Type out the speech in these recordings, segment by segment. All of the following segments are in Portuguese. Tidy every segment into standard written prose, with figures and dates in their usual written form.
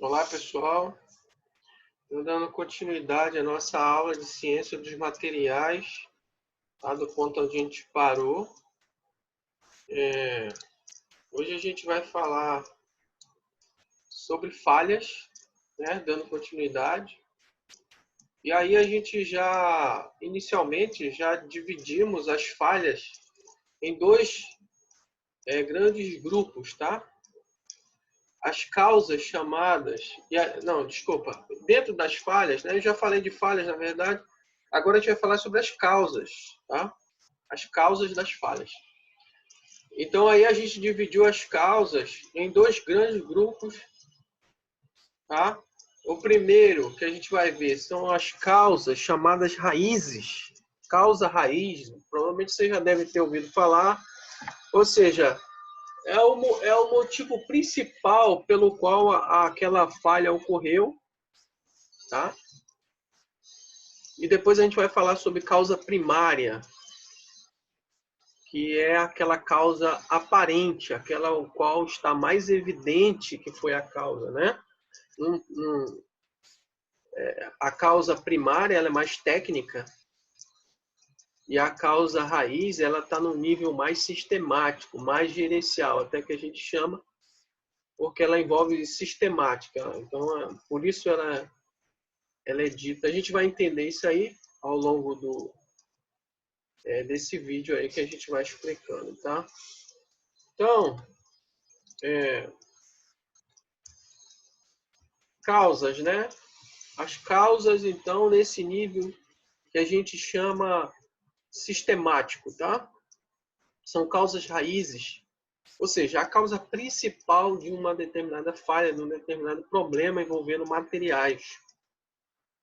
Olá, pessoal. Estou dando continuidade à nossa aula de ciência dos materiais, tá? Do ponto onde a gente parou. Hoje a gente vai falar sobre falhas, né? Dando continuidade. E aí a gente inicialmente, já dividimos as falhas em dois grandes grupos, tá? As causas chamadas... Não, desculpa. Dentro das falhas, né? Eu já falei de falhas, na verdade. Agora a gente vai falar sobre as causas, tá? As causas das falhas. Então aí a gente dividiu as causas em dois grandes grupos, tá? O primeiro que a gente vai ver são as causas chamadas raízes. Causa raiz, provavelmente você já deve ter ouvido falar. Ou seja, é o motivo principal pelo qual aquela falha ocorreu, tá? E depois a gente vai falar sobre causa primária, que é aquela causa aparente, aquela o qual está mais evidente que foi a causa, né? A causa primária ela é mais técnica e a causa raiz ela está no nível mais sistemático, mais gerencial, até que a gente chama, porque ela envolve sistemática. Então, por isso ela é dita. A gente vai entender isso aí ao longo desse vídeo aí que a gente vai explicando, tá? Então, causas, né? As causas, então, nesse nível que a gente chama sistemático, tá? São causas raízes, ou seja, a causa principal de uma determinada falha, de um determinado problema envolvendo materiais.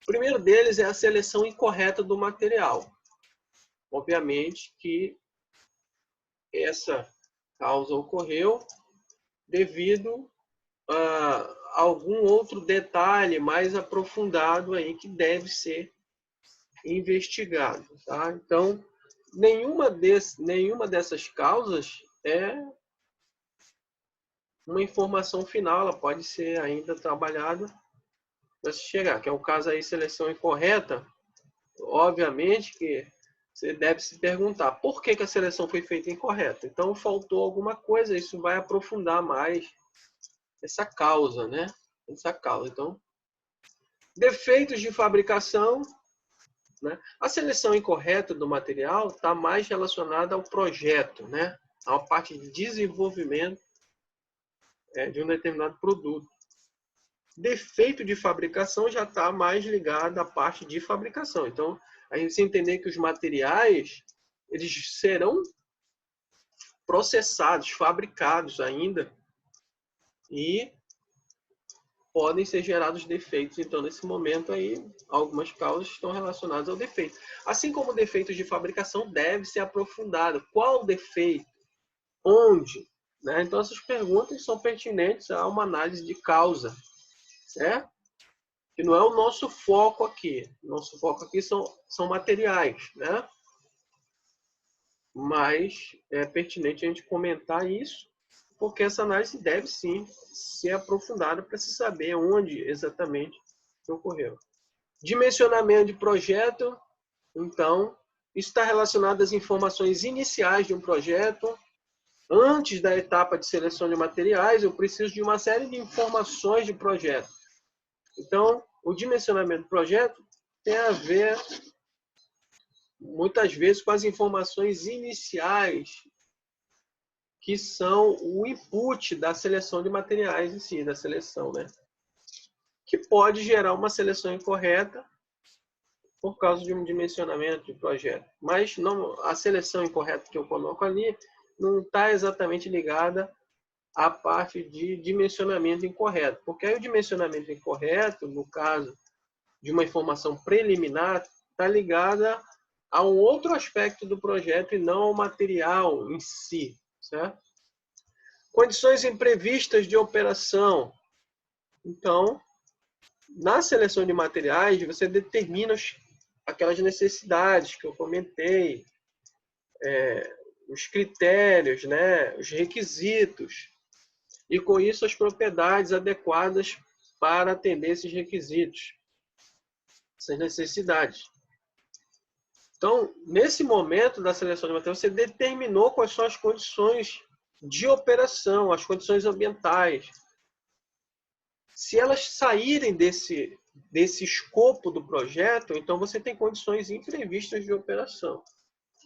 O primeiro deles é a seleção incorreta do material. Obviamente que essa causa ocorreu devido a algum outro detalhe mais aprofundado aí que deve ser investigado, tá? Então, nenhuma dessas causas é uma informação final, ela pode ser ainda trabalhada para se chegar, que é o caso aí, seleção incorreta. Obviamente que você deve se perguntar por que a seleção foi feita incorreta. Então, faltou alguma coisa, isso vai aprofundar mais essa causa, né? Essa causa. Então, defeitos de fabricação, né? A seleção incorreta do material está mais relacionada ao projeto, né? A parte de desenvolvimento de um determinado produto. Defeito de fabricação já está mais ligado à parte de fabricação. Então, a gente precisa entender que os materiais eles serão processados, fabricados ainda e podem ser gerados defeitos. Então, nesse momento aí, algumas causas estão relacionadas ao defeito. Assim como defeitos de fabricação deve ser aprofundado. Qual defeito? Onde? Né? Então, essas perguntas são pertinentes a uma análise de causa, certo? Que não é o nosso foco aqui. Nosso foco aqui são materiais, né? Mas é pertinente a gente comentar isso, porque essa análise deve sim ser aprofundada para se saber onde exatamente ocorreu. Dimensionamento de projeto, então, isso está relacionado às informações iniciais de um projeto. Antes da etapa de seleção de materiais, eu preciso de uma série de informações de projeto. Então, o dimensionamento do projeto tem a ver, muitas vezes, com as informações iniciais, que são o input da seleção de materiais em si, da seleção, né? Que pode gerar uma seleção incorreta por causa de um dimensionamento de projeto. Mas não, a seleção incorreta que eu coloco ali não está exatamente ligada à parte de dimensionamento incorreto. Porque aí o dimensionamento incorreto, no caso de uma informação preliminar, está ligada a um outro aspecto do projeto e não ao material em si, certo? Condições imprevistas de operação. Então, na seleção de materiais, você determina aquelas necessidades que eu comentei, os critérios, né, os requisitos, e com isso as propriedades adequadas para atender esses requisitos, essas necessidades. Então, nesse momento da seleção de material, você determinou quais são as condições de operação, as condições ambientais. Se elas saírem desse escopo do projeto, então você tem condições imprevistas de operação.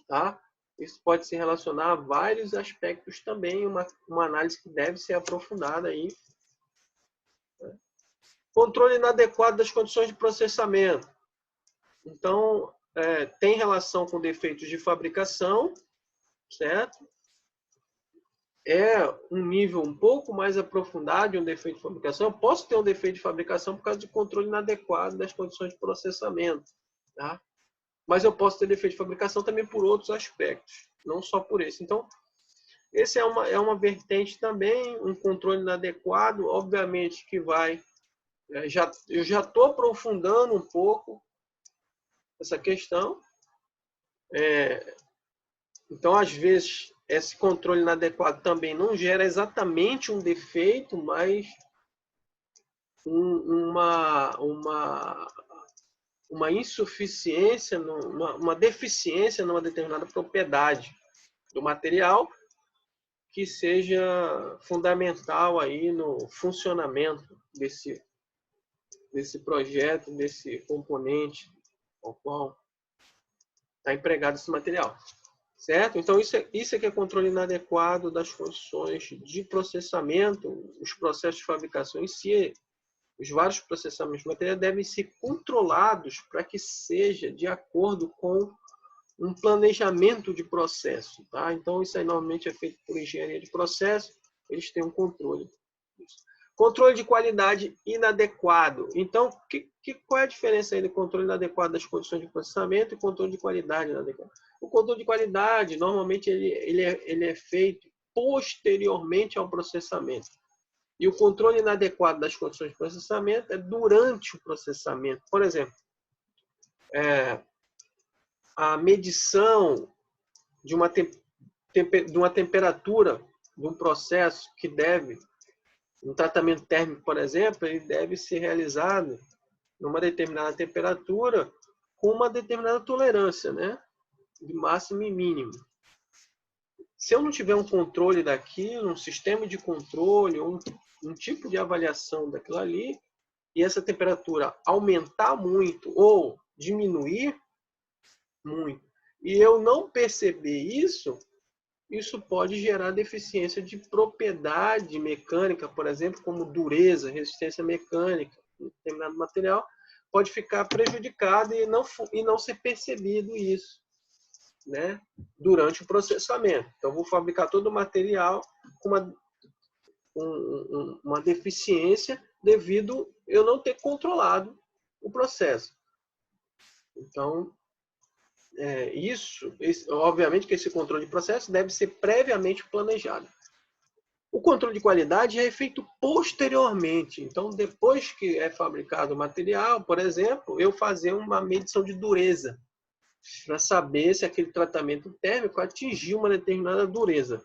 Tá? Isso pode se relacionar a vários aspectos também, uma análise que deve ser aprofundada aí. Controle inadequado das condições de processamento. Então, tem relação com defeitos de fabricação, certo? É um nível um pouco mais aprofundado de um defeito de fabricação. Eu posso ter um defeito de fabricação por causa de controle inadequado das condições de processamento, tá? Mas eu posso ter defeito de fabricação também por outros aspectos, não só por esse. Então, esse é uma vertente também, um controle inadequado, obviamente que vai... eu já estou aprofundando um pouco essa questão. Então, às vezes, esse controle inadequado também não gera exatamente um defeito, mas uma insuficiência, uma deficiência numa determinada propriedade do material que seja fundamental aí no funcionamento desse projeto, desse componente ao qual está empregado esse material. Certo? Então, isso é que é controle inadequado das condições de processamento, os processos de fabricação em si, os vários processamentos de material devem ser controlados para que seja de acordo com um planejamento de processo. Tá? Então, isso aí normalmente é feito por engenharia de processo, eles têm um controle. Controle de qualidade inadequado. Então, qual é a diferença aí do controle inadequado das condições de processamento e controle de qualidade inadequado? O controle de qualidade, normalmente, ele é feito posteriormente ao processamento. E o controle inadequado das condições de processamento é durante o processamento. Por exemplo, a medição de uma temperatura de um processo que deve... Um tratamento térmico, por exemplo, ele deve ser realizado numa determinada temperatura com uma determinada tolerância, né? De máximo e mínimo. Se eu não tiver um controle daquilo, um sistema de controle, um tipo de avaliação daquilo ali, e essa temperatura aumentar muito ou diminuir muito, e eu não perceber isso pode gerar deficiência de propriedade mecânica, por exemplo, como dureza, resistência mecânica, determinado material, pode ficar prejudicado e não ser percebido isso, né, durante o processamento. Então, vou fabricar todo o material com uma deficiência devido eu não ter controlado o processo. Então, obviamente que esse controle de processo deve ser previamente planejado. O controle de qualidade é feito posteriormente. Então, depois que é fabricado o material, por exemplo, eu fazer uma medição de dureza para saber se aquele tratamento térmico atingiu uma determinada dureza.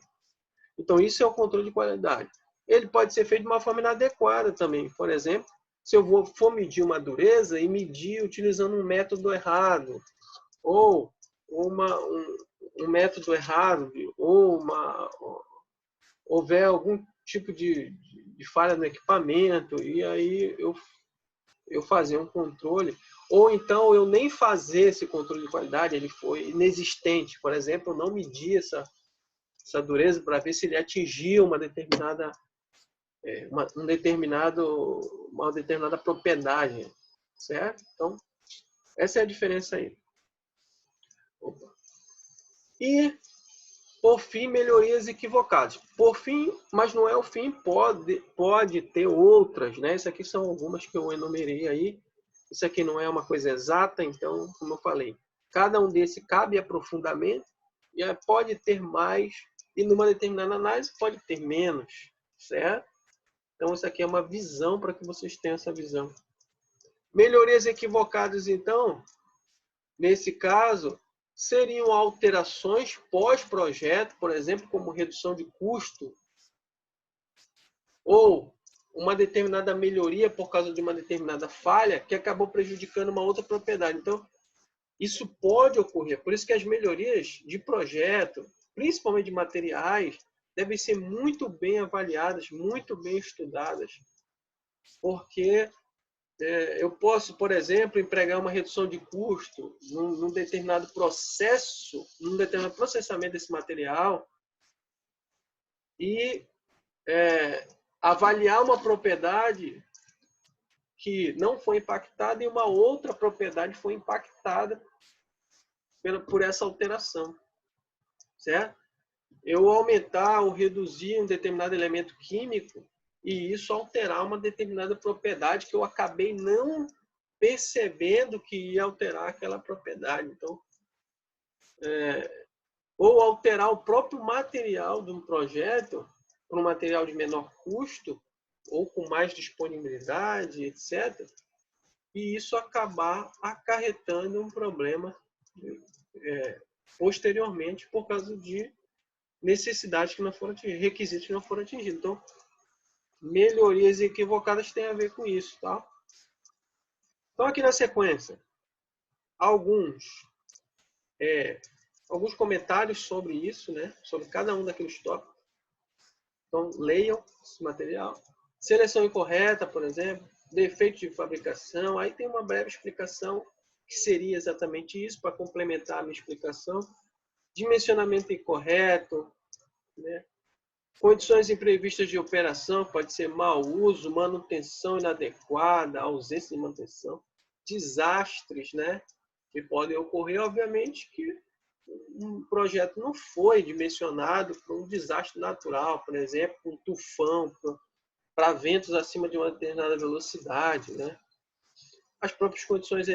Então, isso é o controle de qualidade. Ele pode ser feito de uma forma inadequada também. Por exemplo, se eu for medir uma dureza e medir utilizando um método errado, ou um método errado, ou houver algum tipo de falha no equipamento, e aí eu fazer um controle, ou então eu nem fazer esse controle de qualidade, ele foi inexistente. Por exemplo, eu não medir essa dureza para ver se ele atingiu uma determinada propriedade, certo? Então, essa é a diferença aí. Opa. E, por fim, melhorias equivocadas. Por fim, mas não é o fim, pode ter outras, né? Isso aqui são algumas que eu enumerei aí. Isso aqui não é uma coisa exata, então, como eu falei, cada um desses cabe aprofundamento e pode ter mais, e numa determinada análise pode ter menos, certo? Então, isso aqui é uma visão para que vocês tenham essa visão. Melhorias equivocadas, então, nesse caso, seriam alterações pós-projeto, por exemplo, como redução de custo ou uma determinada melhoria por causa de uma determinada falha que acabou prejudicando uma outra propriedade. Então, isso pode ocorrer. Por isso que as melhorias de projeto, principalmente de materiais, devem ser muito bem avaliadas, muito bem estudadas, porque eu posso, por exemplo, empregar uma redução de custo num determinado processo, num determinado processamento desse material e avaliar uma propriedade que não foi impactada e uma outra propriedade foi impactada por essa alteração, certo? Eu aumentar ou reduzir um determinado elemento químico e isso alterar uma determinada propriedade que eu acabei não percebendo que ia alterar aquela propriedade. Então, ou alterar o próprio material de um projeto para um material de menor custo ou com mais disponibilidade, etc. E isso acabar acarretando um problema posteriormente por causa de necessidades que não foram atingidas, requisitos que não foram atingidos. Então, melhorias equivocadas têm a ver com isso, tá? Então, aqui na sequência, alguns comentários sobre isso, né? Sobre cada um daqueles tópicos. Então, leiam esse material. Seleção incorreta, por exemplo, defeito de fabricação. Aí tem uma breve explicação que seria exatamente isso, para complementar a minha explicação. Dimensionamento incorreto, né? Condições imprevistas de operação, pode ser mau uso, manutenção inadequada, ausência de manutenção, desastres, né? Que podem ocorrer, obviamente, que um projeto não foi dimensionado para um desastre natural, por exemplo, um tufão, para ventos acima de uma determinada velocidade, né? As próprias condições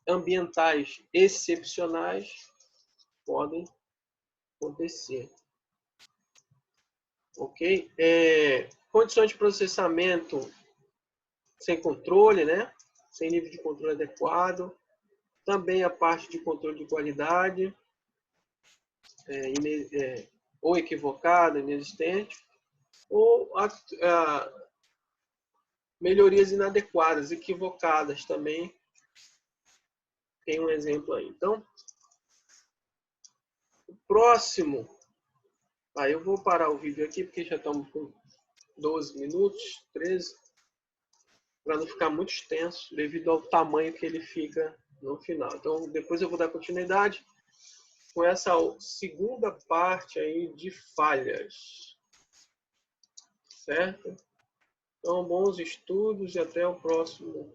ambientais excepcionais podem acontecer. Ok? Condições de processamento sem controle, né? Sem nível de controle adequado. Também a parte de controle de qualidade, ou equivocada, inexistente, ou melhorias inadequadas, equivocadas também. Tem um exemplo aí. Então, o próximo. Eu vou parar o vídeo aqui, porque já estamos com 12 minutos, 13, para não ficar muito extenso, devido ao tamanho que ele fica no final. Então, depois eu vou dar continuidade com essa segunda parte aí de falhas. Certo? Então, bons estudos e até o próximo